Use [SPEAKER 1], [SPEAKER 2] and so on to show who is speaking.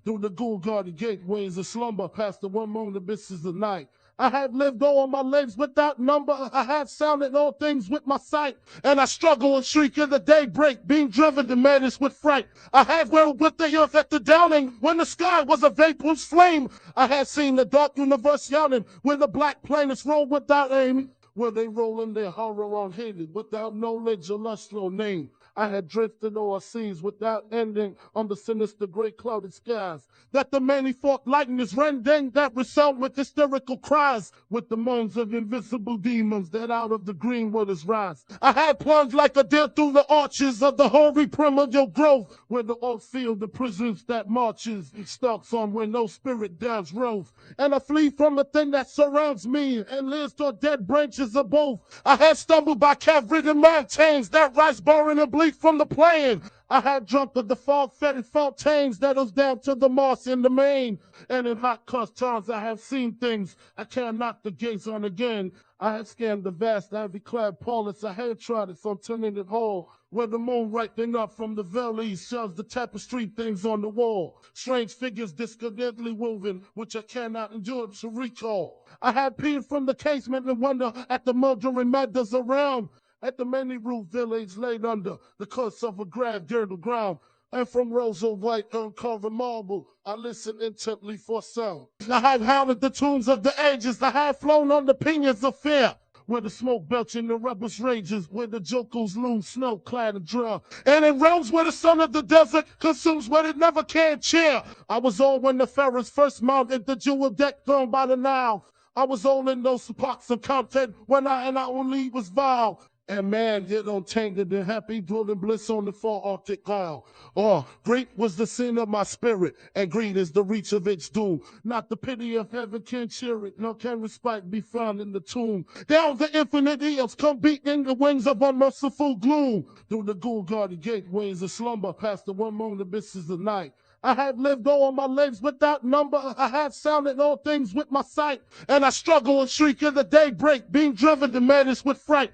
[SPEAKER 1] through the ghoul-guarded gateways of slumber, past the one moon abysses of night. I have lived all my lives without number. I have sounded all things with my sight. And I struggle and shriek in the daybreak, being driven to madness with fright. I have whirled with the earth at the downing, when the sky was a vaporous flame. I have seen the dark universe yawning, where the black planets roll without aim. Where they roll in their horror unhated, without knowledge or lust or name. I had drifted o'er seas without ending on the sinister gray clouded skies. That the many-forked lightning is rending, that resound with hysterical cries, with the moans of invisible demons that out of the green waters rise. I had plunged like a deer through the arches of the hoary primordial grove, where the oak field, the prisons that marches, stalks on where no spirit dares rove. And I flee from the thing that surrounds me, and lives toward dead branches above. I had stumbled by cave-ridden mountains that rise barren and bleak from the plain. I had drunk of the fog-fetid fountains that was down to the moss in the main. And in hot cussed times I have seen things I cannot the gaze on again. I had scanned the vast ivy-clad palace, I had trod it from Tenant Hall, where the moon rising up from the valleys shows the tapestry things on the wall. Strange figures discordantly woven, which I cannot endure to recall. I had peered from the casement and wonder at the murdering matters around. At the many-roofed village laid under the curse of a grave-girdled ground. And from rows of white uncovered marble, I listened intently for sound. I have hounded the tombs of the ages, I have flown on the pinions of fear. Where the smoke belching the rebels rages, where the jocos loom snow-clad and dry. And in realms where the sun of the desert consumes what it never can cheer. I was on when the pharaohs first mounted the jewel deck thrown by the Nile. I was all in those parts of content when I only was vile. And man, get untainted and happy, dwelling bliss on the far Arctic Isle. Oh, great was the sin of my spirit, and great is the reach of its doom. Not the pity of heaven can cheer it, nor can respite be found in the tomb. Down the infinite eons come beating the wings of unmerciful gloom. Through the ghoul-guarded gateways of slumber, past the one moon abysses of night. I have lived all my lives without number. I have sounded all things with my sight. And I struggle and shriek in the daybreak, being driven to madness with fright.